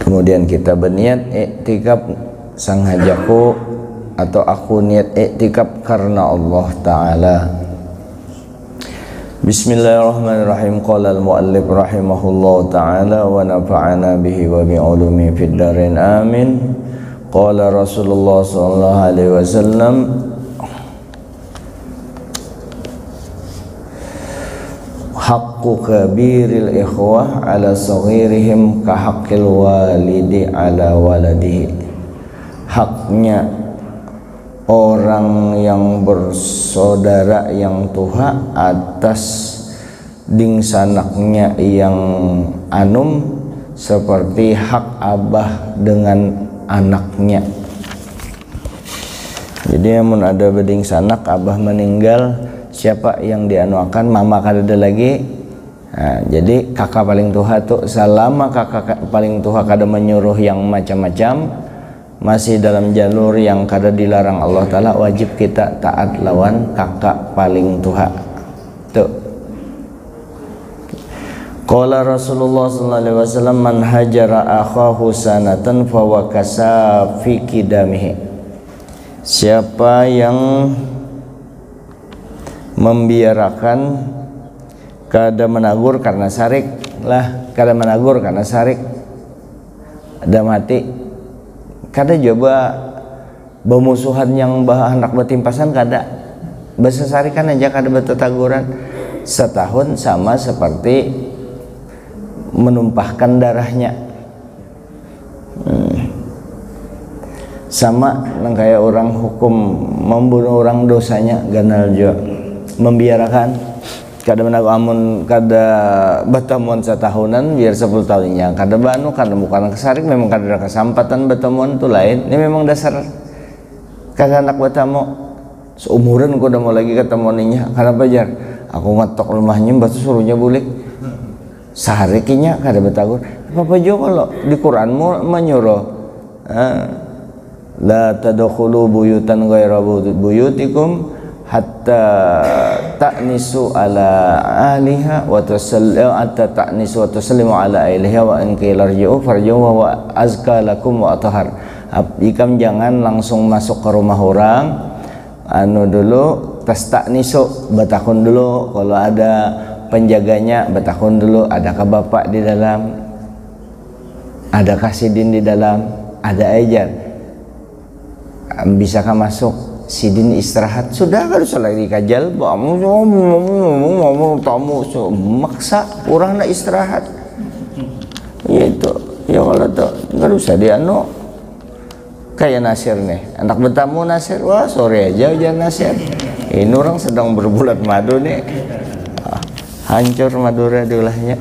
Kemudian kita berniat iktikaf, sang hajaku atau aku niat iktikaf karena Allah Ta'ala. Bismillahirrahmanirrahim. Qala al-muallif rahimahullah ta'ala wa nafa'ana bihi wa bi'ulumi fid darin amin. Qala Rasulullah sallallahu alaihi wasallam, haqqu kabiril ikhwah ala saghirihim ka haqqil walidi ala waladihi. Haknya orang yang bersaudara yang tua atas dingsanaknya yang anum seperti hak abah dengan anaknya. Jadi amun ada beding sanak abah meninggal, siapa yang dianuakan, mama kada lagi. Nah, jadi kakak paling tua tuh, selama kakak paling tua kada menyuruh yang macam-macam, masih dalam jalur yang kada dilarang Allah Ta'ala, wajib kita taat lawan kakak paling tua tuh. Qala Rasulullah sallallahu alaihi wasallam, man hajara akhahu sanatan fa wa kasafi kidamihi. Siapa yang membiarkan kada menagur karena sarik lah, kada menagur karena sarik ada mati, kada coba bermusuhan yang bah anak betimpasan, kada besesarikan aja, kada betetaguran. Setahun sama seperti menumpahkan darahnya. Sama nang kayak orang hukum membunuh orang dosanya ganal juga. Membiarkan kada menagu amun kada bertemuan setahunan biar 10 tahunnya kada banu, kada bukan kesarik, memang kada ada kesempatan bertemuan tu lain. Ini memang dasar kada anak bertemu seumuran ku udah mau lagi ketemuaninya, kada bajar aku ngetok rumahnya batu suruhnya bulik seharikinya kada betagur apa jo. Kalau di Quranmu menyuruh la tadkhulu buyutan ghaira buyutikum hatta ta'nisu ala ahliha wa tusallimu hatta ta'nisu wa tusallimu ala ahliha wa in qila irji'u farji'u wa azka lakum wa athhar. Ikam jangan langsung masuk ke rumah orang anu dulu tas ta'nisu, betakun dulu kalau ada penjaganya, betakun dulu adakah bapak di dalam, adakah sidin di dalam, ada aja bisakah masuk. Sidin istirahat sudah, kan usah lagi kajal ngomong tamu maksa orang nak istirahat itu ya. Kalau tuh nggak usah dia kayak Nasir nih, anak bertamu Nasir, wah sore aja ujian Nasir, ini orang sedang berbulat madu nih, hancur Madura diulahnya.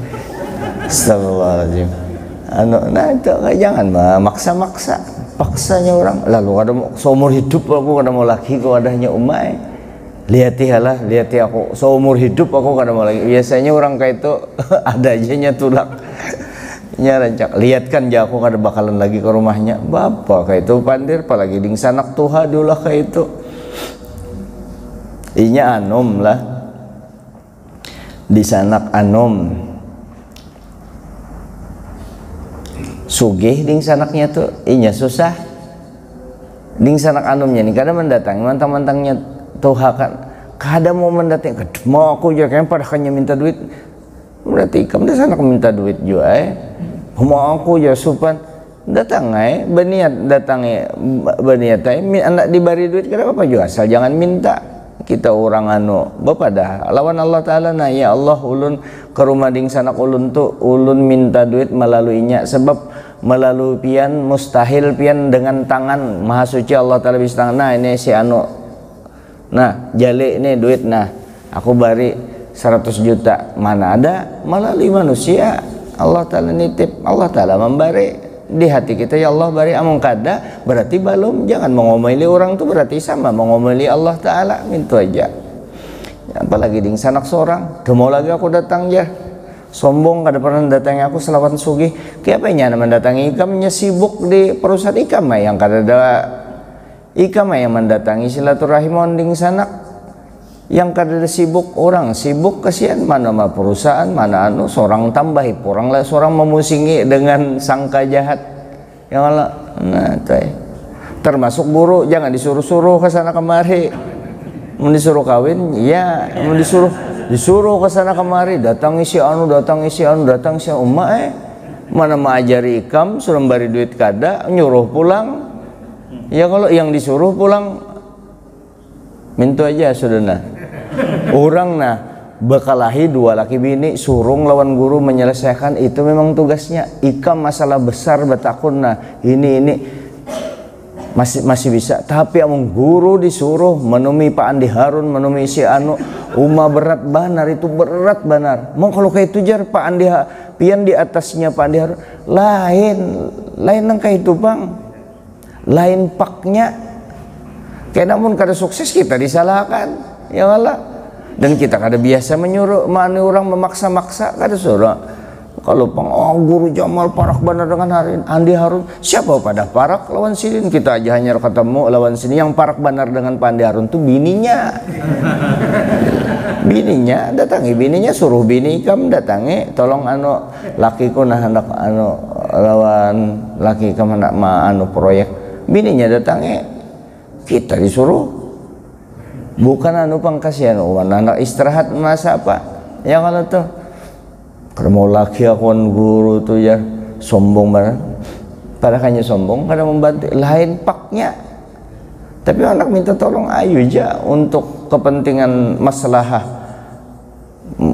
Astagfirullahaladzim. Nah itu jangan maksa-maksa, paksanya orang. Lalu kada mau seumur hidup aku kada mau lagi kau adanya umai. Lihatilah, lihati aku seumur hidup aku kada mau lagi. Biasanya orang kayak itu ada aja tulak. Rancak lihatkan ja aku kada bakalan lagi ke rumahnya. Bapak kayak itu pandir, apalagi ding sanak tuha diulah kayak itu. Inya anom lah. Di sanak anom. Sugih ding sanaknya tuh inya susah ding sanak anumnya nih kada mendatangi mantang-mantangnya tuha kan kada mau mendatangi, mau aku juga kan pada hanya minta duit, berarti kamu dah sanak minta duit juga mau aku juga supan datang berniat datangi berniat anak diberi duit kada apa juga, asal jangan minta. Kita orang bapak dah lawan Allah Ta'ala, nah ya Allah ulun ke rumah ding sanak ulun tuh ulun minta duit melaluinya, sebab melalui pian mustahil pian dengan tangan maha suci Allah Ta'ala bisa tangan. Nah ini si nah jali ini duit, nah aku bari 100 juta, mana ada melalui manusia. Allah Ta'ala nitip, Allah Ta'ala memberi di hati kita, ya Allah bari amung kada berarti belum. Jangan mengomeli orang tuh berarti sama mengomeli Allah Ta'ala, minta aja. Apalagi ding sanak seorang tuh mau lagi aku datang ya sombong, kada pernah datangi aku selawan sugih kiapanya mendatangi ikamnya sibuk di perusahaan ikam yang kada ada ikam yang mendatangi silaturahim ding sanak yang kada sibuk orang sibuk kasihan mana perusahaan mana seorang tambahi orang lah seorang memusingi dengan sangka jahat. yang Allah. Nah termasuk guru jangan disuruh-suruh ke sana kemari. Mau disuruh kawin ya, mau disuruh ke sana kemari, datang si anu datang si umma mana mengajari ikam suruh bari duit kada nyuruh pulang. Ya kalau yang disuruh pulang minta aja sudah nah. Orang nah bekalahi dua laki bini surung lawan guru menyelesaikan itu memang tugasnya. Ikam masalah besar betakun nah ini masih bisa, tapi amung guru disuruh menumi Pak Andi Harun menumi si anu berat banar, itu berat banar. Mau kalau kayak itu jar Pak Andi pian di atasnya Pak Andi Harun lain nang kayak itu bang, lain paknya kayak namun kada sukses kita disalahkan ya Allah. Dan kita kada biasa menyuruh mana orang memaksa-maksa kada suruh. Kalau guru Jamal parak benar dengan Andi Harun, siapa pada parak lawan sini? Kita aja hanya ketemu lawan sini. Yang parak benar dengan Pak Andi Harun tuh bininya. Bininya datangi, bininya suruh bini ikam datangi, tolong anu lakiku nah hendak anu lawan laki ikam hendak anu proyek. Bininya datangi, kita disuruh. Bukan anu pangkasihan, anak istirahat masa apa? Ya kalau tuh kalau mau laki akun guru tuh ya sombong banget, padahal hanya sombong karena membantu lain paknya. Tapi anak minta tolong ayo aja untuk kepentingan maslahah,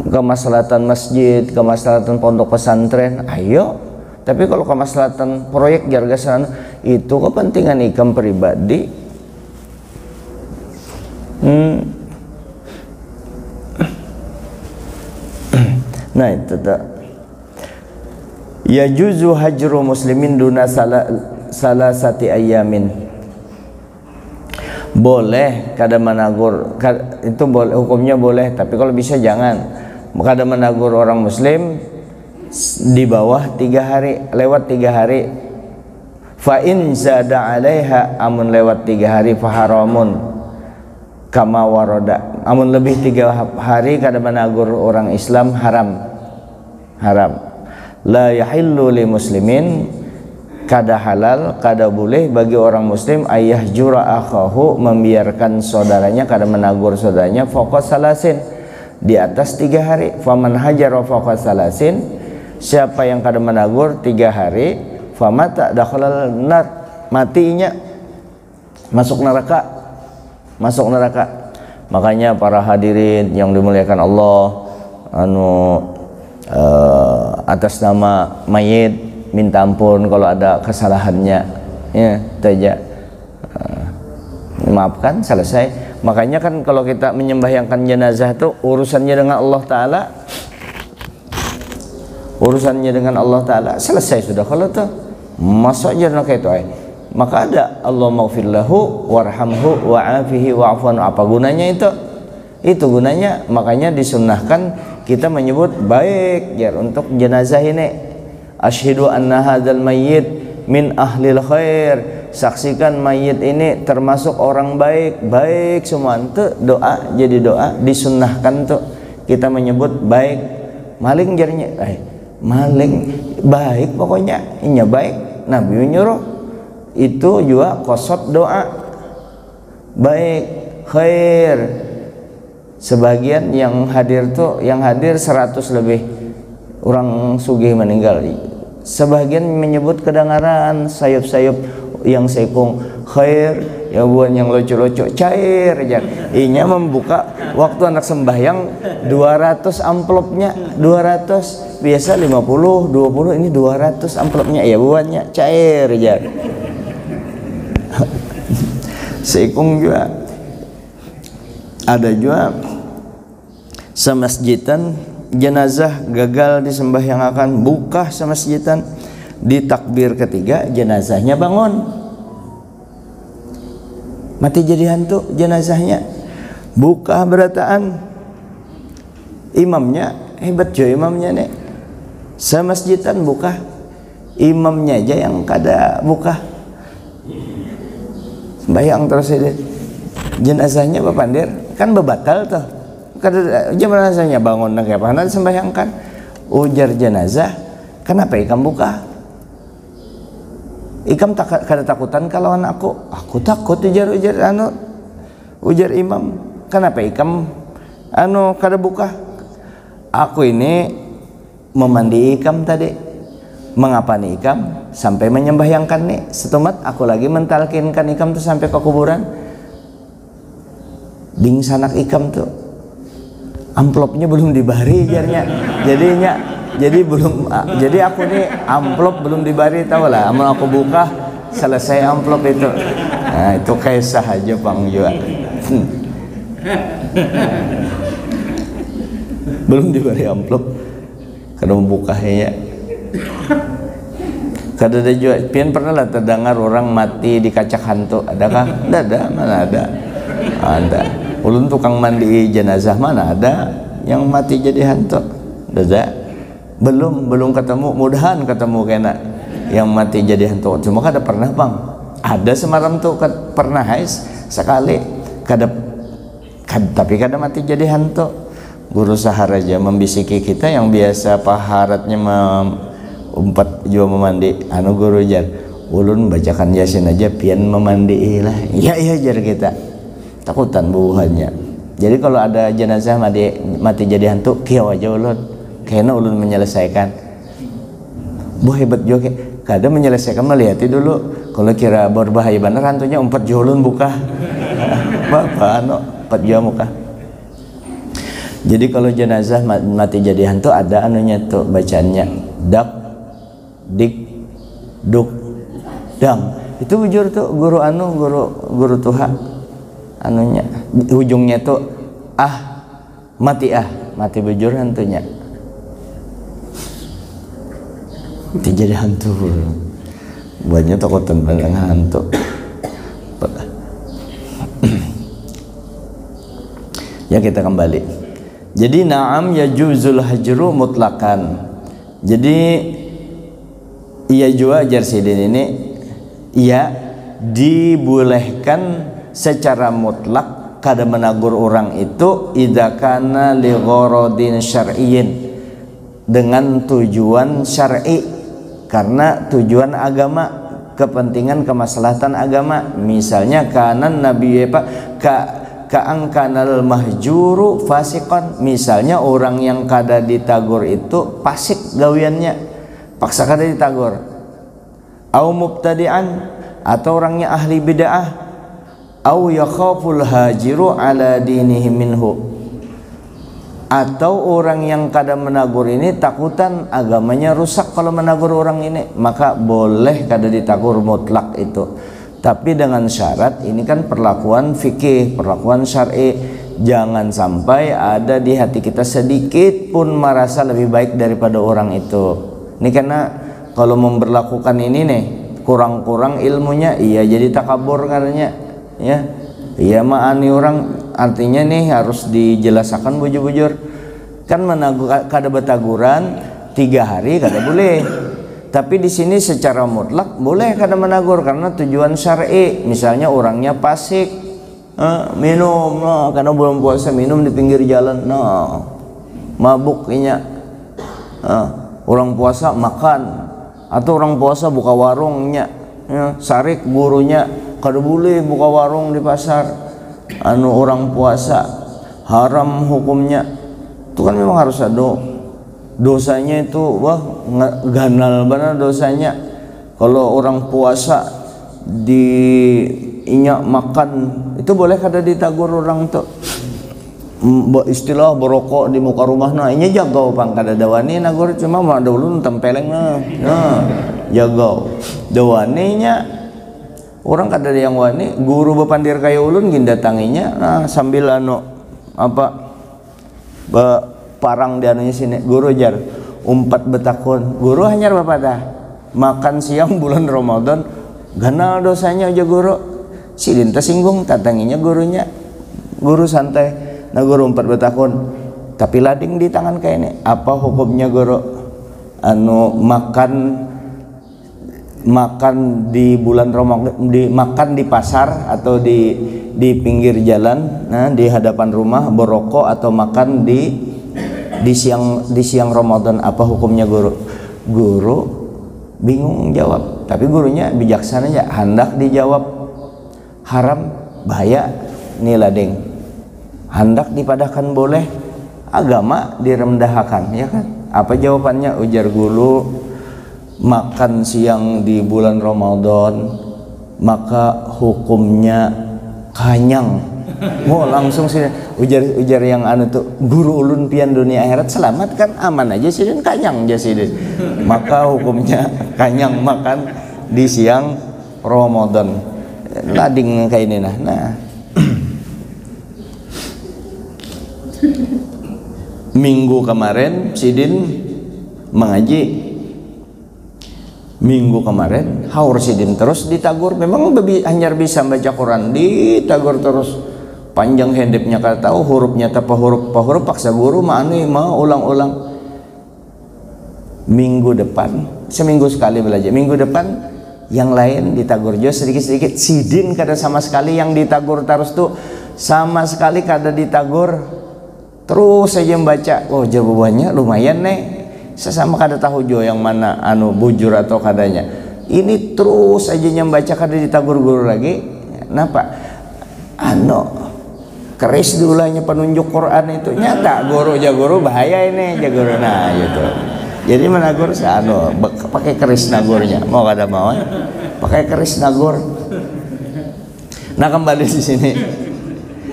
kemaslahatan masjid, kemaslahatan pondok pesantren, ayo. Tapi kalau kemaslahatan proyek gargasan itu kepentingan ikam pribadi. Nah itu tak. Ya juzu hajru muslimin duna salasati ayamin. Boleh kada menagur, itu boleh, hukumnya boleh, tapi kalau bisa jangan. Kada menagur orang muslim di bawah 3 hari, lewat 3 hari. Fa in zada alaiha, amun lewat 3 hari faharamun kama waroda. Amun lebih 3 hari kada menagur orang Islam haram. La yahillu li muslimin, kada halal, kada boleh bagi orang muslim ayah jura akhahu, membiarkan saudaranya, kada menagur saudaranya faqat salasin, di atas 3 hari. Faman hajara faqat salasin, siapa yang kada menagur 3 hari, famata dakhalal nar, matinya masuk neraka. Makanya para hadirin yang dimuliakan Allah, atas nama mayit minta ampun kalau ada kesalahannya, ya saja, maafkan, selesai. Makanya kan kalau kita menyembahyangkan jenazah itu urusannya dengan Allah Ta'ala, selesai sudah. Kalau tuh masa aja kayak itu maka ada Allah maghfirlahu warhamhu wa'afihi wa'afwan. Apa gunanya itu gunanya. Makanya disunnahkan kita menyebut baik ya untuk jenazah ini. Asyhadu anna hadzal mayyit min ahlil khair, saksikan mayit ini termasuk orang baik semua. Itu doa, jadi doa disunnahkan tuh kita menyebut baik. Maling jarnya maling baik, pokoknya inya baik. Nabi nyuruh itu juga qasad doa baik khair. Sebagian yang hadir 100 lebih orang sugih meninggal, sebagian menyebut kedengaran sayup-sayup yang sekung khair, ya buan yang lucu-lucu cair aja. Inya membuka waktu anak sembahyang 200 amplopnya, 200 biasa 50 20, ini 200 amplopnya ya buannya cair aja. Sekung juga ada juga semasjidan jenazah gagal disembahyangakan, buka semasjidan, di takbir ketiga jenazahnya bangun, mati jadi hantu jenazahnya, buka berataan, imamnya hebat jo, imamnya nih semasjidan buka, imamnya aja yang kada buka, sembahyang terus ini jenazahnya bapandir kan bebatal tuh. Kada jenazahnya bangun dan kayak apa sembahyangkan, ujar jenazah, kenapa ikam buka? ikam tak kada takutan kalawan aku takut ujar imam. Kenapa ikam kada buka? Aku ini memandi ikam tadi. Mengapa nih ikam sampai menyembahyangkan nih setumat aku lagi mentalkinkan ikam tuh sampai ke kuburan. Ding sanak ikam tuh amplopnya belum dibari jarnya. Jadi aku nih amplop belum dibari, tahu lah. Amun aku buka selesai amplop itu. Nah, itu kayak sahaja Bang juga. Belum dibari amplop kada membukanya. Kada ada juga. Pian pernah lah terdengar orang mati di kacak hantu, adakah? Tidak ada, mana ada? Ada. Ulun tukang mandi jenazah mana ada yang mati jadi hantu? Tidak. Belum ketemu, mudahan ketemu kena yang mati jadi hantu. Cuma kada pernah Bang. Ada semalam tuh pernah sekali tapi kada mati jadi hantu. Guru saharaja membisiki kita yang biasa paharatnya umpat juga memandi. Guru jar, ulun bacakan yasin aja pian memandi lah. Iya jar kita. Takutan buuhannya. Jadi kalau ada jenazah mati jadi hantu, kiau aja ulun. Kayaknya ulun menyelesaikan. Bu hebat juga. Kada menyelesaikan melihat dulu. Kalau kira berbahaya bener hantunya umpat ulun buka. Bapak umpat juga muka. Jadi kalau jenazah mati jadi hantu ada anunya tuh bacaannya dak dik duk dang. Itu bujur tuh guru Tuhan anunya ujungnya tuh mati bujur hantunya. Jadi hantu. Banyak takutan banget hantu. Ya kita kembali. Jadi na'am yajuzul hajru mutlakan. Jadi iya juga ajar sidin ini iya dibolehkan secara mutlak kada menagur orang itu idza kana li gharadin syar'iyyin, dengan tujuan syar'i, karena tujuan agama, kepentingan kemaslahatan agama. Misalnya kanan nabi ka'angkanal mahjuru fasiqan, misalnya orang yang kada ditagur itu fasik gawiannya, paksa kada ditagur. Au mubtadi'an, atau orangnya ahli bid'ah. Au yakhaful hajiru ala dinihi minhu, atau orang yang kada menagur ini takutan agamanya rusak kalau menagur orang ini, maka boleh kada ditagur mutlak itu. Tapi dengan syarat ini kan perlakuan fikih, perlakuan syar'i. Jangan sampai ada di hati kita sedikit pun merasa lebih baik daripada orang itu. Ini karena kalau memberlakukan ini nih kurang-kurang ilmunya, iya jadi takabur katanya, ya. Iya ma'ani orang, artinya nih harus dijelaskan bujur-bujur. Kan kada betaguran 3 hari kada boleh. Tapi di sini secara mutlak boleh kada menagur karena tujuan syar'i. Misalnya orangnya fasik, minum, karena bulan puasa minum di pinggir jalan, mabuknya. Orang puasa makan, atau orang puasa buka warungnya, sarik gurunya kada boleh buka warung di pasar. Orang puasa haram hukumnya. Itu kan memang harus ada dosanya itu, wah ganal benar dosanya. Kalau orang puasa di inyak makan itu boleh kada ditagur orang tuh. Istilah berokok di muka rumah, ini jagau pang kada dawani nagur, cuma mau ada ulun tempeleng jagau dawaninya orang kada ada yang wani. Guru bepandir kaya ulun gin datanginya sambil parang di anunya sini, guru jar umpat betakun, guru hanyar bapak dah makan siang bulan Ramadan ganal dosanya aja guru. Si dinta singgung tatanginya gurunya, guru santai, guru umpat betakun tapi lading di tangan kayak ini. Apa hukumnya guru? Makan di bulan Ramadan, makan di pasar atau di pinggir jalan, di hadapan rumah, berokok atau makan di siang Ramadan, apa hukumnya guru? Guru bingung jawab. tapi gurunya bijaksana aja, hendak dijawab haram bahaya nih ladeng, hendak dipadahkan boleh agama direndahkan, ya kan? Apa jawabannya? Ujar guru, makan siang di bulan Ramadan maka hukumnya kanyang. Mau langsung sih ujar yang anu tuh, guru ulun pian dunia akhirat selamat kan, aman aja sih, kanyang aja sih, maka hukumnya kanyang makan di siang Ramadan. Lading kayak ini nah minggu kemarin Sidin mengaji, minggu kemarin haur Sidin terus ditagur, memang hanya bisa baca Quran, ditagur terus panjang hendepnya, kada tahu hurufnya apa huruf paksa guru mana mau ulang-ulang. Minggu depan, seminggu sekali belajar, minggu depan yang lain ditagur jo sedikit-sedikit. Sidin kada sama sekali yang ditagur terus tuh, sama sekali kada ditagur, terus saja membaca. Oh jawabannya lumayan nih, sesama kada tahu jo yang mana anu bujur atau kadanya. Ini terus aja membaca, kada ditagur guru lagi. Kenapa? Keris dulanya penunjuk Quran itu nyata guru bahaya ini guru, nah gitu. Jadi menagur pakai keris nagurnya, mau kada mau pakai keris nagur. Nah kembali di sini,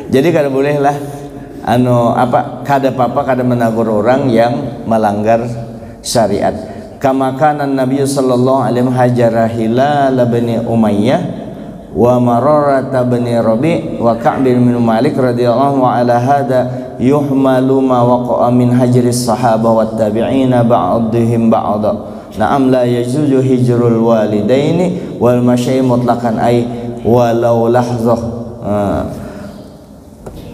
jadi kada boleh lah kada menagur orang yang melanggar syariat. Kama kana Nabi sallallahu alaihi wasallam hajara Hilal bin Umayyah wa Mararata bin Rabi' wa Ka'b bin Malik radhiyallahu ala hada yuhmalu ma waqa'a min hajris sahaba wat tabi'ina ba'dihim ba'da. Na'am la yajuzu hijrul walidaini wal masyi mutlaqan ay walau lahzah.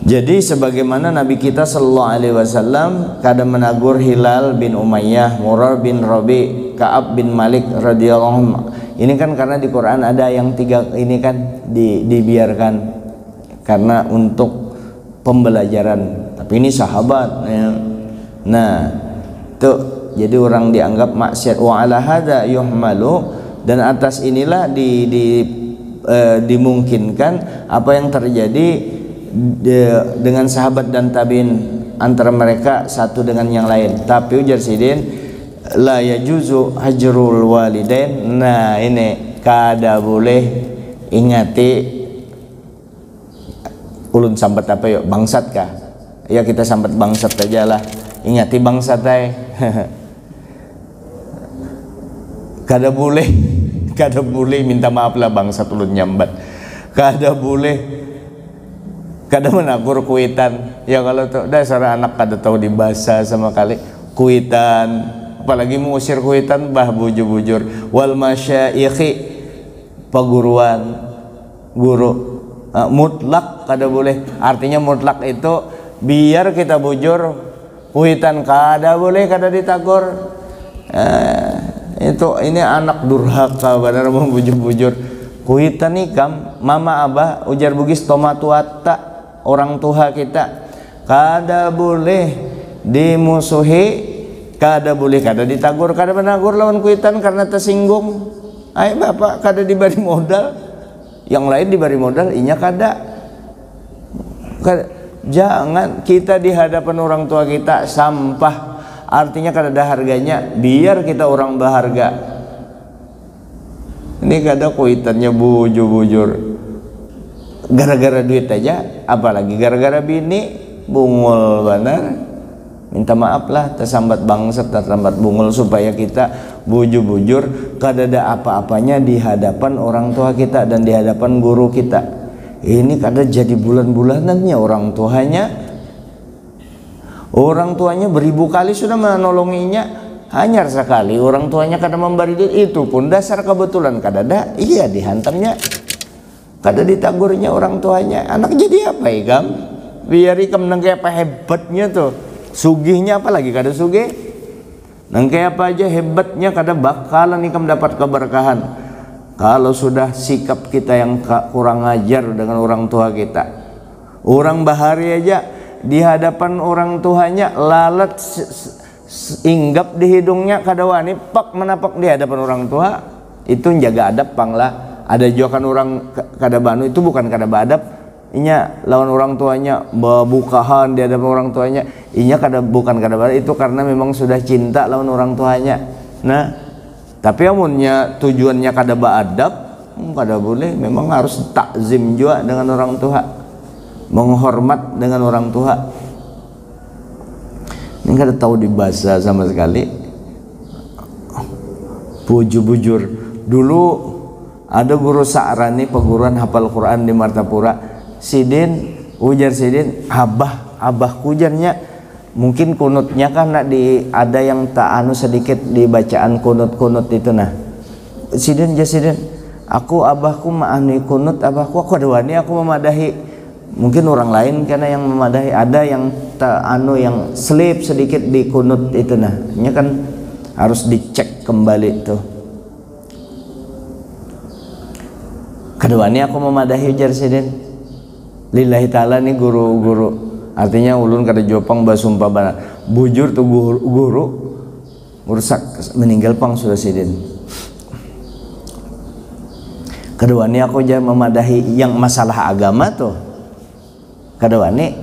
Jadi sebagaimana Nabi kita sallallahu alaihi wasallam kada menagur Hilal bin Umayyah, Murar bin Rabi', Ka'ab bin Malik radhiyallahu anhu. Ini kan karena di Quran ada yang tiga ini kan dibiarkan karena untuk pembelajaran, tapi ini sahabat ya. Nah tuh jadi orang dianggap maksiat. Wa ala hada yuhmalu, dan atas inilah dimungkinkan apa yang terjadi dengan sahabat dan tabiin, antara mereka satu dengan yang lain. Tapi ujar Sidin la yajuzu hajrul walidain. Nah ini kada boleh, ingati ulun sambat apa yuk, bangsat kah ya, kita sambat bangsat aja lah, ingati bangsat ay. kada boleh minta maaf lah bangsat ulun nyambat, kada boleh, kada menagur kuitan ya. Kalau tuh dasar anak kada tahu dibahasa sama kali kuitan, apalagi mengusir kuitan bah bujur-bujur. Wal masyayikhi, paguruan guru mutlak kada boleh. Artinya mutlak itu biar kita bujur kuitan kada boleh, kada ditagur. Itu ini anak durhaka benar mau bujur-bujur kuitan nih kam mama abah ujar bugis tomatuata orang tua kita, kada boleh dimusuhi, kada boleh, kada ditagur, kada menagur lawan kuitan karena tersinggung. Ay bapak kada diberi modal, yang lain diberi modal, inya kada. Jangan kita di hadapan orang tua kita sampah, artinya kada ada harganya, biar kita orang berharga. Ini kada kuitannya bujur-bujur gara-gara duit aja, apalagi gara-gara bini bungul benar. Minta maaf lah tersambat bangsat, tersambat bungul, supaya kita bujur-bujur kada ada apa-apanya di hadapan orang tua kita dan di hadapan guru kita. Ini kada jadi bulan-bulanannya orang tuanya beribu kali sudah menolonginya, hanya sekali orang tuanya kada memberi duit, itu pun dasar kebetulan kada ada, iya dihantamnya, kada ditagurnya orang tuanya. Anak jadi apa ikam? Biar ikam nangke apa hebatnya tuh, sugihnya apalagi kada sugih, nangke apa aja hebatnya, kada bakalan ikam dapat keberkahan kalau sudah sikap kita yang kurang ajar dengan orang tua kita. Orang bahari aja di hadapan orang tuanya lalat inggap di hidungnya kada wani pak menapak di hadapan orang tua, itu jaga adab panglah. Ada juga kan orang kada banu itu bukan kada beadab, inya lawan orang tuanya bukahan di hadapan orang tuanya, inya bukan kada beadab, itu karena memang sudah cinta lawan orang tuanya. Nah, tapi amunnya tujuannya kada beadab, kada boleh, memang harus takzim juga dengan orang tua, menghormat dengan orang tua. Ini kada tahu dibahasa sama sekali. Bujur-bujur dulu ada guru Sa'rani perguruan hafal Quran di Martapura. Sidin ujar Sidin, abahku ujarnya mungkin kunutnya kan ada yang tak anu sedikit di bacaan kunut itu. Nah Sidin aku abahku ma'ani kunut, abahku aku ada wani aku memadahi. Mungkin orang lain karena yang memadahi, ada yang tak anu yang slip sedikit di kunut itu. Nah ini kan harus dicek kembali tuh. Kedua ini aku memadahi ujar Sidin lillahi ta'ala. Nih guru-guru artinya ulun kada jopang basumpah bana bujur tuh guru rusak meninggal pang sudah Sidin. Kedua ini aku jangan memadahi yang masalah agama tuh. Kedua ini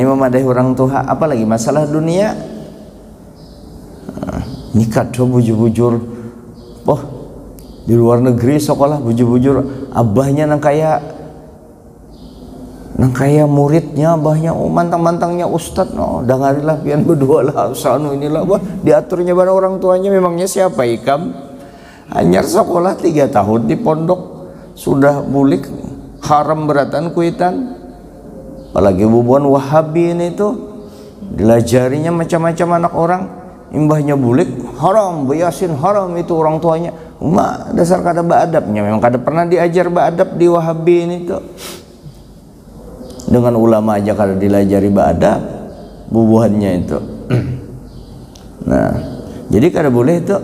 memadahi orang tua, apalagi masalah dunia. Nikah tuh bujur-bujur di luar negeri sekolah bujur-bujur abahnya nang kaya muridnya, abahnya mantang-mantangnya ustad. No dengarilah pian berdua lah sanu inilah diaturnya pada orang tuanya. Memangnya siapa ikam hanyar sekolah 3 tahun di pondok sudah bulik haram beratan kuitan. Apalagi bubuan Wahabi ini tuh dilajarinya macam-macam anak orang, imbahnya bulik haram, beyasin haram, itu orang tuanya dasar kada beadabnya. Memang kada pernah diajar beadab di Wahabi ini tuh. Dengan ulama aja kada dilajari beadab bubuhannya itu. Nah jadi kada boleh itu,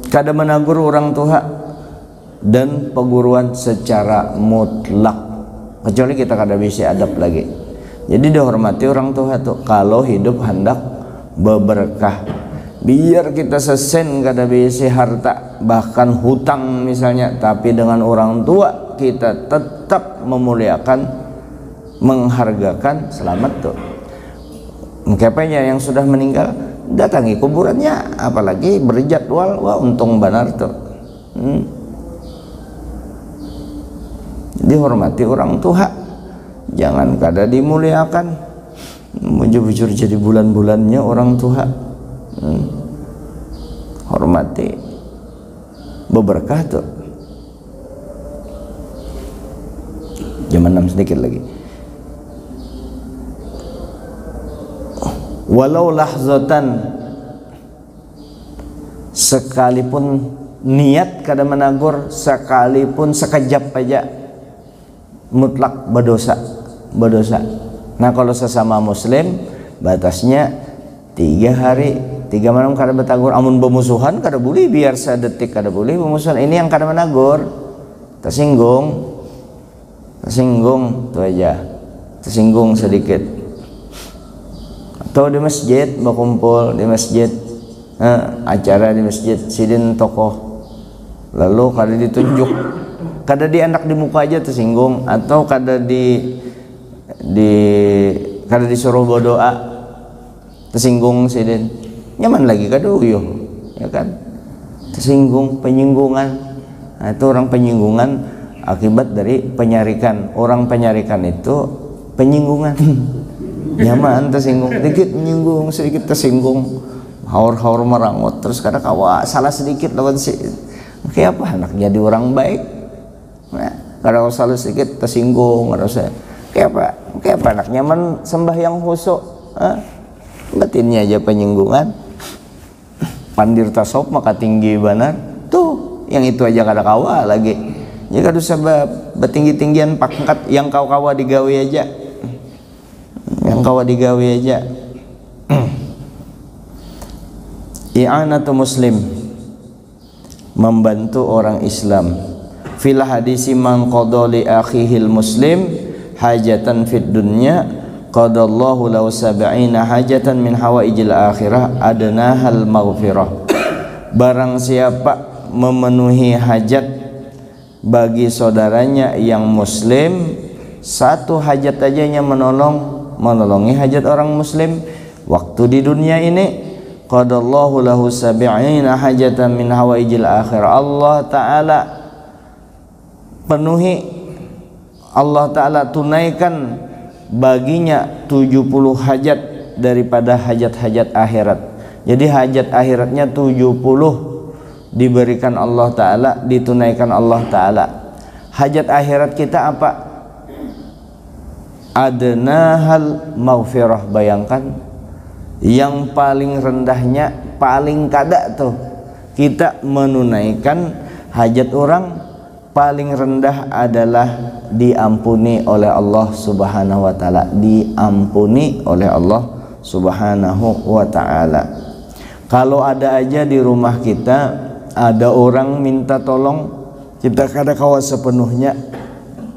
kada menegur orang tua dan perguruan secara mutlak, kecuali kita kada bisa adab lagi. Jadi dihormati orang tua tuh kalau hidup hendak berberkah. Biar kita sesen kada bisa harta bahkan hutang misalnya, tapi dengan orang tua kita tetap memuliakan, menghargakan, selamat tuh. Mengkapanya yang sudah meninggal datangi kuburannya, apalagi berjadwal, wah untung benar tuh. Dihormati orang tua, jangan kada dimuliakan, bujur-bujur jadi bulan-bulannya orang tua. Hormati, berberkah tuh. Jam 6 sedikit lagi. Walau lahzatan, sekalipun niat kada menagur, sekalipun sekejap aja, mutlak berdosa. Nah kalau sesama muslim batasnya 3 hari 3 malam kada bertagur. Amun bermusuhan kada boleh, biar sedetik kada boleh bermusuhan. Ini yang kada menagur, tersinggung itu aja, tersinggung sedikit. Atau di masjid berkumpul di masjid, acara di masjid, sidin tokoh, lalu kada ditunjuk, kada dianak di muka aja tersinggung, atau kada kada disuruh berdoa tersinggung sidin. Nyaman lagi kada uyuh, ya kan? Tersinggung, penyinggungan. Nah, itu orang penyinggungan akibat dari penyarikan. Orang penyarikan itu penyinggungan. Nyaman tersinggung, sedikit menyinggung, sedikit tersinggung, haur-haur merangut, terus kadang kawa salah sedikit lawan si kayak apa anak jadi orang baik. Nah, kadang salah sedikit tersinggung, kayak apa anak nyaman sembahyang khusyuk, batinnya aja penyinggungan. Pandir tasawuf maka tinggi benar tuh, yang itu aja kada kawa lagi. Jika dosa betinggi-tinggian pangkat yang kau kawa digawe aja, i'anatu muslim, membantu orang Islam. Fil hadisi man qada li akhihil muslim hajatan fid dunya qadallahu lahu 70 hajatan min hawaijil akhirah adnahal maghfirah. barang siapa memenuhi hajat bagi saudaranya yang muslim, satu hajat ajanya menolongi hajat orang muslim waktu di dunia ini, qadallahu lahu sab'ina hajatan min hawaijil akhir. Allah Ta'ala penuhi, Allah Ta'ala tunaikan baginya 70 hajat daripada hajat-hajat akhirat. Jadi hajat akhiratnya 70 diberikan Allah Ta'ala, ditunaikan Allah Ta'ala. Hajat akhirat kita apa? Adnahal maghfirah. Bayangkan, yang paling rendahnya, paling kada tuh kita menunaikan hajat orang, paling rendah adalah diampuni oleh Allah Subhanahu wa Ta'ala, diampuni oleh Allah Subhanahu wa Ta'ala. Kalau ada aja di rumah kita ada orang minta tolong, kita kada kawa sepenuhnya.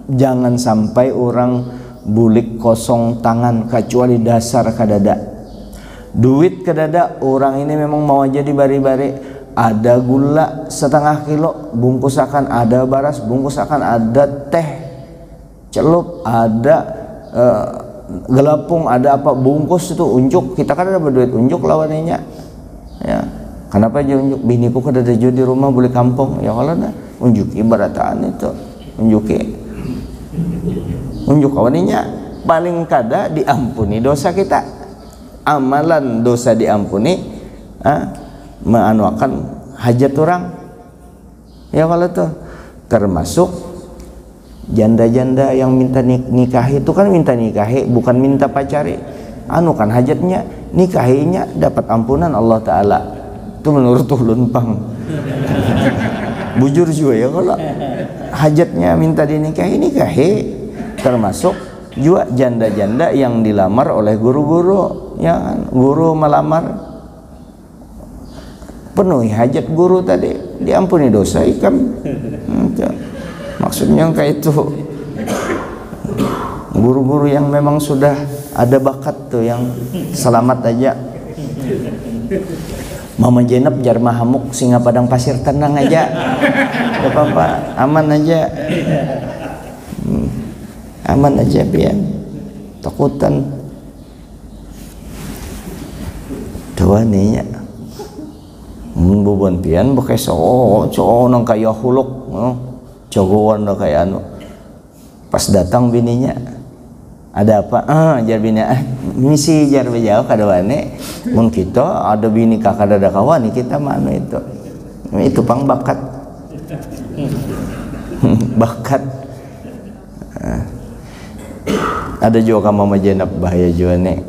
Jangan sampai orang bulik kosong tangan, kecuali dasar kadada. Duit kedada, orang ini memang mau aja dibari-bari. Ada gula setengah kilo bungkus akan, ada baras bungkus akan, ada teh celup, ada gelapung, ada apa bungkus itu unjuk. Kita kan ada berduit unjuk lawannya ya. Kenapa aja unjuk? Biniku kada ada di rumah boleh kampung ya, kalau dah unjuk ibarataan itu unjuk kawannya. Paling kada diampuni dosa kita, amalan dosa diampuni, menganuakan hajat orang ya. Kalau tuh termasuk janda-janda yang minta nikahi itu kan minta nikahi, bukan minta pacari, anukan hajatnya, nikahinya dapat ampunan Allah Ta'ala. Itu menurut ulun pang bujur juga ya, kalau hajatnya minta dinikahi, nikahi. Termasuk juga janda-janda yang dilamar oleh guru-guru ya, guru melamar, penuhi hajat guru tadi, diampuni dosa ikam. Maksudnya kayak itu guru-guru yang memang sudah ada bakat tuh, yang selamat aja. Mama Jenab jar mahamuk singa padang pasir, tenang aja, gak apa-apa, aman aja, aman aja biar takutan dawaninya bubuan pian pakai cowok nang kaya huluk, jagoan nang kaya anu. Pas datang bininya, ada apa? Jar bini, misi jar bejauh kadawane. Mun kita ada bini kakak dada kawan kita mana itu pang bakat. Bakat. Ada juga Mama Jenab bahaya juga nih.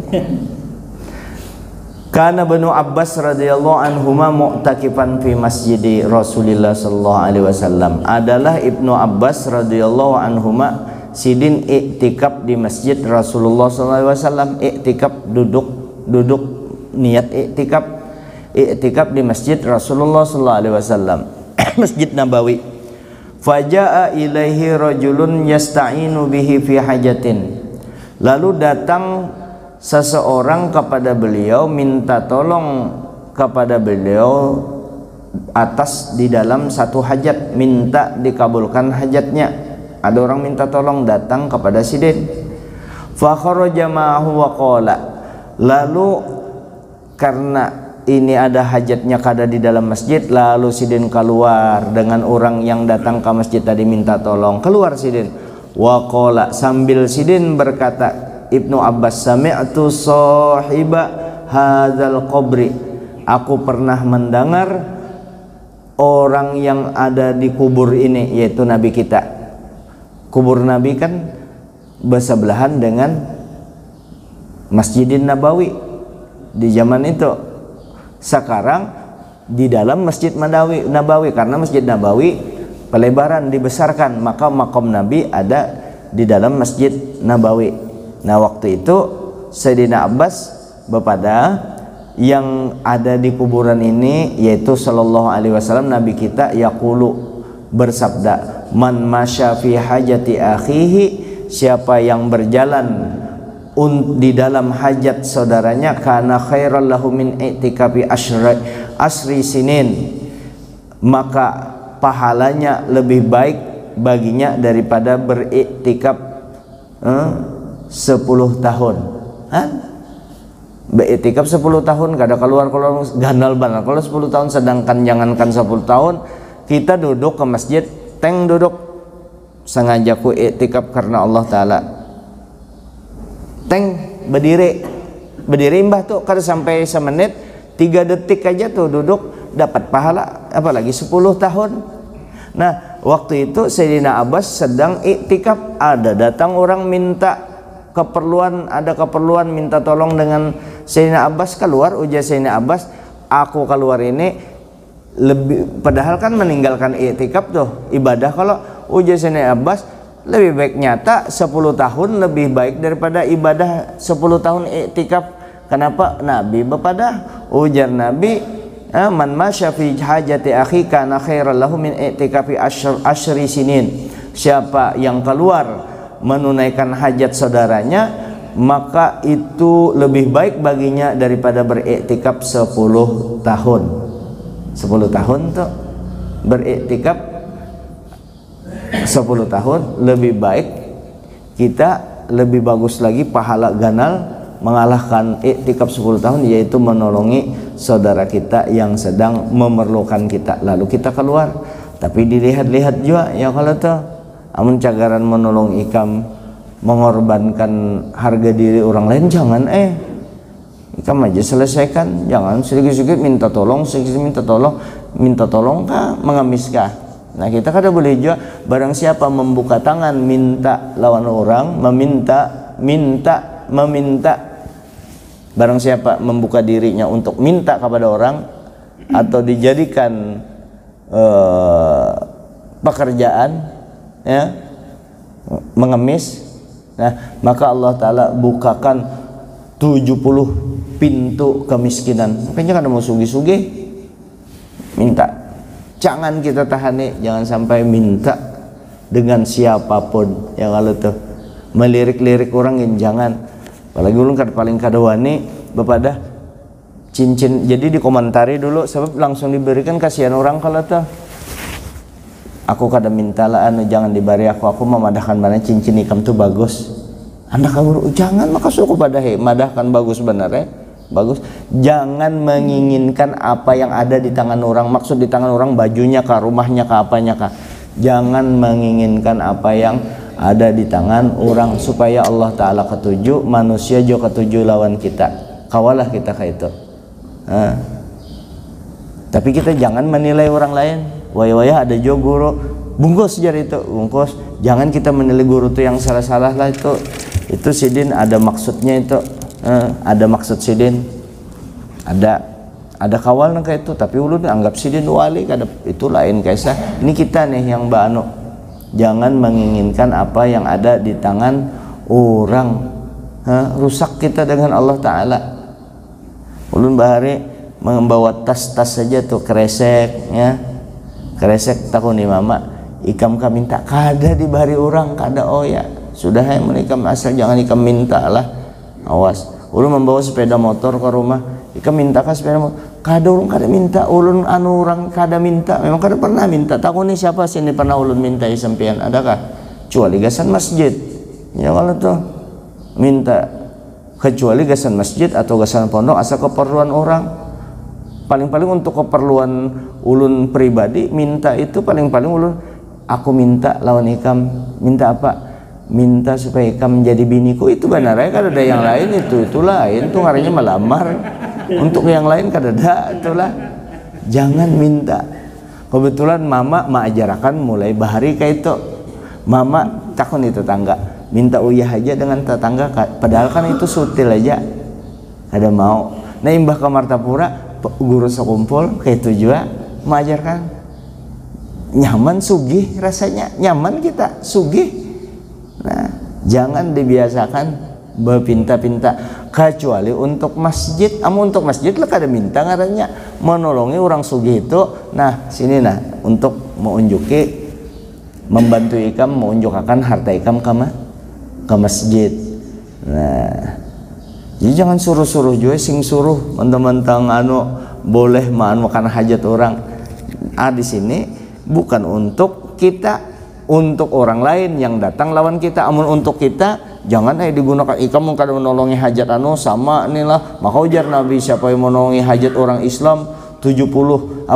Kana Banu Abbas radhiyallahu anhuma mu'takifan fi masjidi Rasulillah sallallahu alaihi wasallam. Adalah Ibnu Abbas radhiyallahu anhuma sidin iktikaf di masjid Rasulullah sallallahu alaihi wasallam. Iktikaf duduk niat iktikaf di masjid Rasulullah sallallahu alaihi wasallam. Masjid Nabawi. Faja'a ilaihi rajulun yasta'inu bihi fi hajatin. Lalu datang seseorang kepada beliau, minta tolong kepada beliau atas di dalam satu hajat, minta dikabulkan hajatnya. Ada orang minta tolong, datang kepada sidin. Fa kharaja ma'ahu wa qala. Lalu karena ini ada hajatnya kada di dalam masjid, lalu sidin keluar dengan orang yang datang ke masjid tadi minta tolong. Keluar sidin. Wa qala, sambil sidin berkata, Ibnu Abbas, sami'tu sahiba hadzal qabri. Aku pernah mendengar orang yang ada di kubur ini, yaitu Nabi kita. Kubur Nabi kan bersebelahan dengan Masjidin Nabawi di zaman itu. Sekarang di dalam Masjid Nabawi, karena Masjid Nabawi pelebaran dibesarkan, maka makom Nabi ada di dalam Masjid Nabawi. Nah waktu itu Sayyidina Abbas bepada yang ada di kuburan ini, yaitu sallallahu alaihi wasallam, Nabi kita yaqulu bersabda, man masya fi hajati akhihi, siapa yang berjalan di dalam hajat saudaranya, kana khairal lahu min i'tikafi asri sinin, maka pahalanya lebih baik baginya daripada beriktikaf 10 tahun. Beriktikaf 10 tahun kada keluar ganal banget. Kalau 10 tahun, sedangkan jangankan 10 tahun kita duduk ke masjid, duduk sengaja ku iktikaf karena Allah Ta'ala, berdiri mbah tuh kada sampai semenit, 3 detik aja tuh duduk dapat pahala, apalagi 10 tahun. Nah waktu itu Sayyidina Abbas sedang iktikaf, ada datang orang minta keperluan, ada keperluan minta tolong dengan Sayyidina Abbas. Keluar, ujar Sayyidina Abbas, aku keluar ini lebih, padahal kan meninggalkan iktikaf tuh ibadah. Kalau ujar Sayyidina Abbas, lebih baik nyata 10 tahun lebih baik daripada ibadah 10 tahun iktikaf. Kenapa? Nabi bepada ujar Nabi, man masya fi hajati akhi kana khairan lahu min i'tikafi asyri sinin. Siapa yang keluar menunaikan hajat saudaranya, maka itu lebih baik baginya daripada beriktikaf 10 tahun. 10 tahun tuh beriktikaf 10 tahun lebih baik, kita lebih bagus lagi pahala ganal mengalahkan iktikaf 10 tahun, yaitu menolongi saudara kita yang sedang memerlukan kita. Lalu kita keluar, tapi dilihat-lihat juga ya, kalau tuh amun cagaran menolong ikam mengorbankan harga diri orang lain, jangan ikam aja selesaikan, jangan sedikit-sedikit minta tolong, sedikit-sedikit minta tolong kah, mengemis kah. Nah kita kada boleh juga, barang siapa membuka tangan minta lawan orang, meminta, barang siapa membuka dirinya untuk minta kepada orang atau dijadikan pekerjaan, ya, mengemis, nah maka Allah Ta'ala bukakan 70 pintu kemiskinan. Makanya kada mau sugih-sugih, minta. Jangan kita tahani, jangan sampai minta dengan siapapun yang kalau tuh melirik-lirik orang, yang jangan. Apalagi ulun paling kada wani bepada cincin. Jadi dikomentari dulu, sebab langsung diberikan, kasihan orang kalau tuh. Aku kada minta lah, jangan diberi aku memadahkan mana cincin ikam tuh bagus. Anda kamu jangan, maka suku pada madahkan bagus benar ya. Bagus. Jangan menginginkan apa yang ada di tangan orang. Maksud di tangan orang bajunya kah, rumahnya kah, apanya kah. Jangan menginginkan apa yang ada di tangan orang, supaya Allah Ta'ala ketujuh, manusia juga ketujuh lawan kita. Kawalah kita kayak itu. Tapi kita jangan menilai orang lain. Waya-waya ada juga guru bungkus jari itu, bungkus. Jangan kita menilai guru itu yang salah-salah lah itu. Itu sidin ada maksudnya itu. Ada maksud sidin, ada kawal kayak itu, tapi ulun anggap sidin wali, kada itu lain kaisa. Ini kita nih yang banu, jangan menginginkan apa yang ada di tangan orang, rusak kita dengan Allah Ta'ala. Ulun bahari membawa tas-tas saja tuh, kresek ya, kresek takuni mama ikam ka minta, kada dibari orang, kada. Oh ya sudah ya, menikam asal jangan ikam minta lah, awas. Ulun membawa sepeda motor ke rumah, ikam minta ka sepeda motor, kada ulun kada minta, ulun orang kada minta, memang kada pernah minta. Takuni siapa sini pernah ulun minta sampean, adakah? Kecuali gasan masjid ya, kalau tuh minta, kecuali gasan masjid atau gasan pondok asal keperluan orang. Paling-paling untuk keperluan ulun pribadi minta itu paling-paling ulun, aku minta lawan ikam, minta apa? Minta supaya ikam menjadi biniku, itu benar ya. Kada ada yang lain, itu lain tuh ngarinya melamar. Untuk yang lain kada ada, itulah. Jangan minta. Kebetulan mama ajarkan mulai bahari kayak itu. Mama takun itu tetangga, minta uyah aja dengan tetangga, padahal kan itu sutil aja, kada mau. Nah imbah ke Martapura, guru sekumpul kayak itu juga mengajarkan, nyaman sugih rasanya, nyaman kita sugih. Nah, jangan dibiasakan berpinta-pinta, kecuali untuk masjid. Untuk masjid lah kada minta ngarannya, menolongi orang sugih itu. Nah, sini nah untuk menunjuki, membantu ikam menunjukkan harta ikam ke masjid. Nah, jadi jangan suruh-suruh juga, sing suruh mentang-mentang boleh makan hajat orang. di sini bukan untuk kita, untuk orang lain yang datang lawan kita. Amun untuk kita jangan digunakan kamu kada menolongi hajat sama inilah. Maka ujar Nabi, siapa yang menolongi hajat orang Islam 70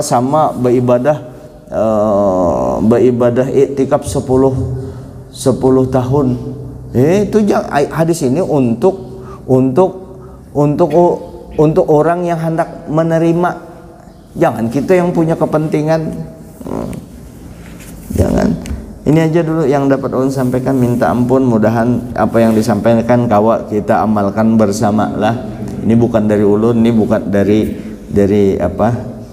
sama beribadah iktikaf 10 tahun. Itu hadis ini untuk orang yang hendak menerima. Jangan kita yang punya kepentingan. Jangan. Ini aja dulu yang dapat ulun sampaikan. Minta ampun, mudahan apa yang disampaikan kita amalkan bersama lah. Ini bukan dari ulun, ini bukan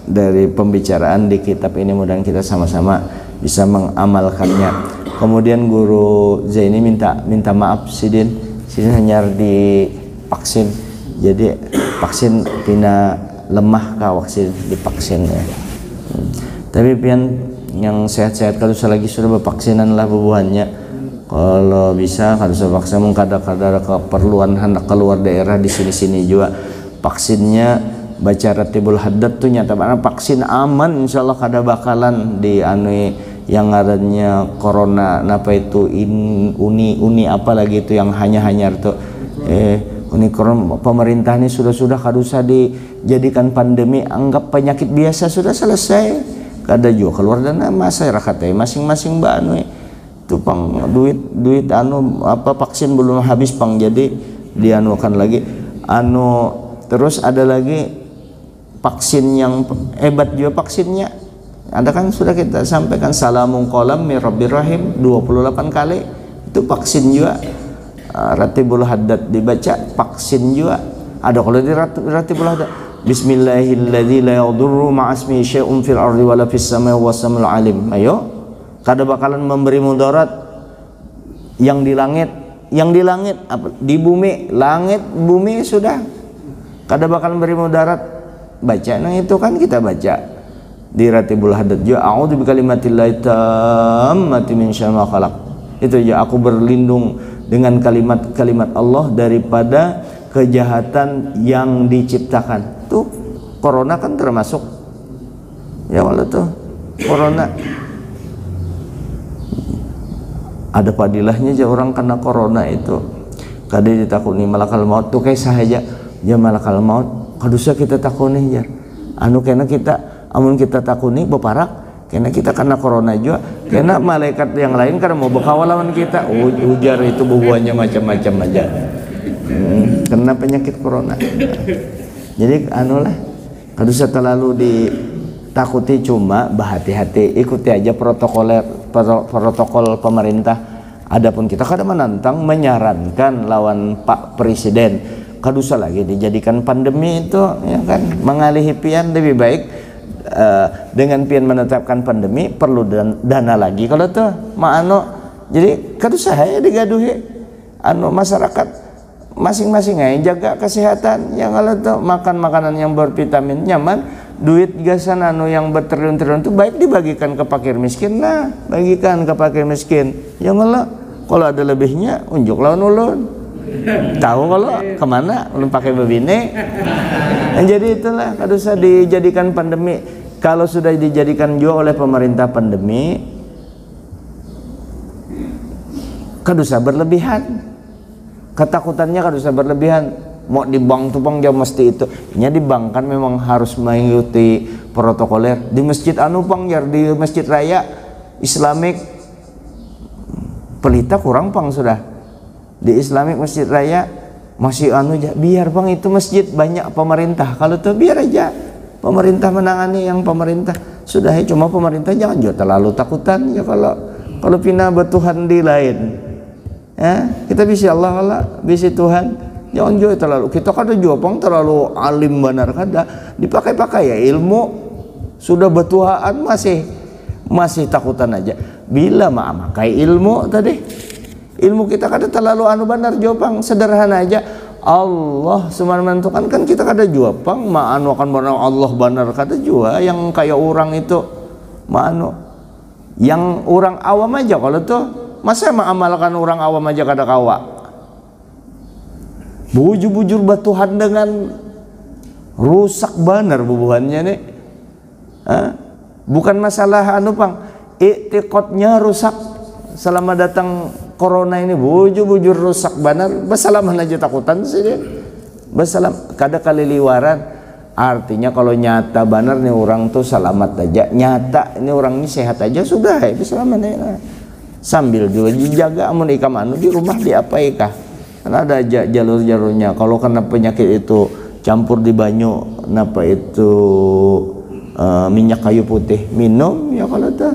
dari pembicaraan di kitab ini. Mudahan kita sama-sama bisa mengamalkannya. Kemudian Guru Zaini minta maaf Sidin hanya divaksin. Jadi vaksin pina lemah kah vaksin divaksin ya. Tapi pian yang sehat-sehat kalau lagi sudah bervaksinan lah bubuhannya. Kalau bisa kalau sudah vaksin kadang-kadang keperluan hendak keluar daerah di sini-sini juga vaksinnya baca Ratibul Haddad tuh nyata banget vaksin aman insyaallah kada bakalan di yang ngarannya corona napa itu uni apalagi itu yang hanya tuh uni corona. Pemerintah ini sudah kadusa dijadikan pandemi, anggap penyakit biasa sudah selesai. Kada juga keluar dana masyarakat masing-masing itu pang duit vaksin belum habis pang, jadi dianukan lagi terus ada lagi vaksin yang hebat juga vaksinnya. Ada kan sudah kita sampaikan salamun qalam mir rabbir rahim 28 kali itu vaksin juga. Ratibul Haddad dibaca vaksin juga. Ada kalau di Ratibul Haddad bismillahilladzi la yadurru ma'asmihi syai'un fil ardi wala fis samai wasamul alim. Ayo kada bakalan memberi mudarat yang di langit di bumi, langit bumi sudah kada bakalan memberi mudarat. Baca itu kan kita baca di Ratibul Haddad juga a'udzu bikalimatillahi tammati min syarri ma khalaq. Itu ya, aku berlindung dengan kalimat-kalimat Allah daripada kejahatan yang diciptakan. Tuh corona kan termasuk ya, walau tuh corona ada padilahnya aja orang kena corona itu kada ditakuni malakal maut tuh kayak sahaja ya malakal maut kadusa kita takuni ya kena kita amun kita takuni beparak karena kita kena corona juga, karena malaikat yang lain karena mau berkawal lawan kita ujar itu bubuhannya macam-macam aja kena penyakit corona. Jadi lah kadusa terlalu ditakuti, cuma berhati-hati, ikuti aja protokol pemerintah. Adapun kita kadang menantang menyarankan lawan Pak Presiden kadusa lagi dijadikan pandemi itu ya kan, mengalihi pian lebih baik dengan pian menetapkan pandemi perlu dana lagi kalau tuh jadi kadusa saya digaduhi masyarakat masing-masing aja jaga kesehatan yang kalau tuh makan makanan yang bervitamin nyaman, duit gasan yang bertriliun-triliun itu baik dibagikan ke fakir miskin. Nah bagikan ke fakir miskin yang kalau ada lebihnya unjuk lawan ulun tahu kalau kemana belum pakai bebine. Jadi itulah kadusa dijadikan pandemi. Kalau sudah dijadikan juga oleh pemerintah pandemi kadusa berlebihan, ketakutannya kadusa berlebihan. Mau di bank tuh bang jauh mesti itu nya di bank kan memang harus mengikuti protokoler. Di masjid pang di masjid raya Islamik pelita kurang pang sudah di Islamik masjid raya masih biar bang itu masjid banyak pemerintah kalau tuh biar aja pemerintah menangani yang pemerintah sudah cuma pemerintah jangan juga terlalu takutan ya kalau pina bertuhan di lain ya kita bisa Allah bisa Tuhan jangan juga terlalu kita kada juga pang terlalu alim benar kada dipakai-pakai ya ilmu sudah bertuhan masih takutan aja bila makai ilmu tadi ilmu kita kada terlalu benar jopang sederhana aja. Allah semana menentukan kan kita kada jua pang akan benar Allah benar kada jua yang kayak orang itu yang orang awam aja kalau tuh masa mengamalkan orang awam aja kada kawa bujur-bujur batuhan dengan rusak benar bubuhannya nih Bukan masalah anu pang, i'tiqadnya rusak selama datang corona ini, bujur rusak benar. Basalaman aja takutan sih dia. Basalam kada kaliliwaran. Artinya kalau nyata benar nih orang tuh selamat aja, nyata ini orang ini sehat aja sudah ya bisa selamat ya. Sambil juga dijaga amun ikam anu di rumah diapai kah? Karena ada aja jalur-jalurnya. Kalau kena penyakit itu campur di banyu, napa itu minyak kayu putih minum ya kalau tuh.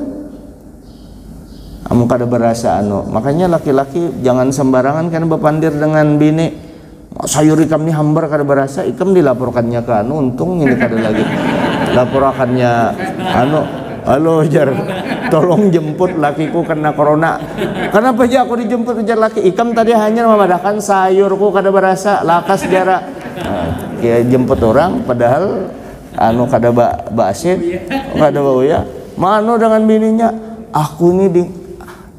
Amun kada berasa anu. Makanya laki-laki jangan sembarangan kan bepandir dengan bini. Sayur ikam ini hambar kada berasa, ikam dilaporkannya ke anu, untung ini kada lagi laporakannya anu, halo jar tolong jemput lakiku kena corona. Kenapa aja aku dijemput ujar laki, ikam tadi hanya memadahkan sayurku kada berasa, lakas jara kayak jemput orang padahal anu kada basit, kada bau ya mano dengan bininya, aku ini di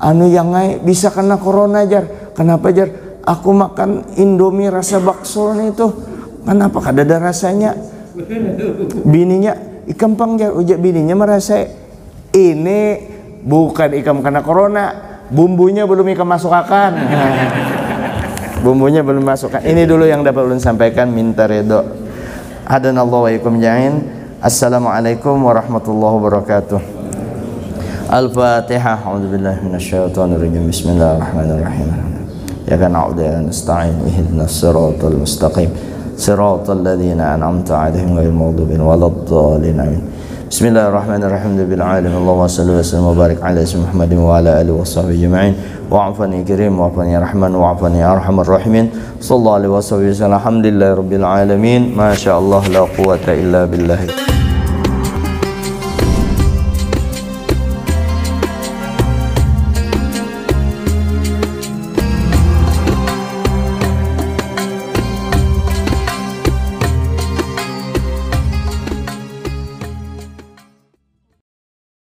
anu yang ngai bisa kena corona jar. Kenapa jar? Aku makan Indomie rasa bakso nih tuh, kenapa kada ada rasanya? Bininya, ikam pangjar ujak bininya merasa ini bukan ikam kena corona, bumbunya belum ikam masukkan. Bumbunya belum masukkan. Ini dulu yang dapat ulun sampaikan, minta redho. Hadanallahu wa ikum ja'in. Assalamualaikum warahmatullahi wabarakatuh. Al-Fatihah. A'udzubillahi minasyaitonir rajim. Bismillahirrahmanirrahim. Ya kan na'udzu wa nasta'in ihdinas siratal mustaqim siratal ladzina an'amta 'alaihim ghairil maghdubi waladdallin amin. Bismillahirrahmanirrahim. Bil alamin Allahumma shalli wa sallim wa barik ala Muhammadin wa ala alihi washabbihi ajma'in. Wa'afani karim wa'afani rahman wa'afani arhamar rahimin. Sallallahu alaihi wasallam. Alhamdulillahirabbil alamin. Masyaallah la quwwata illa billah.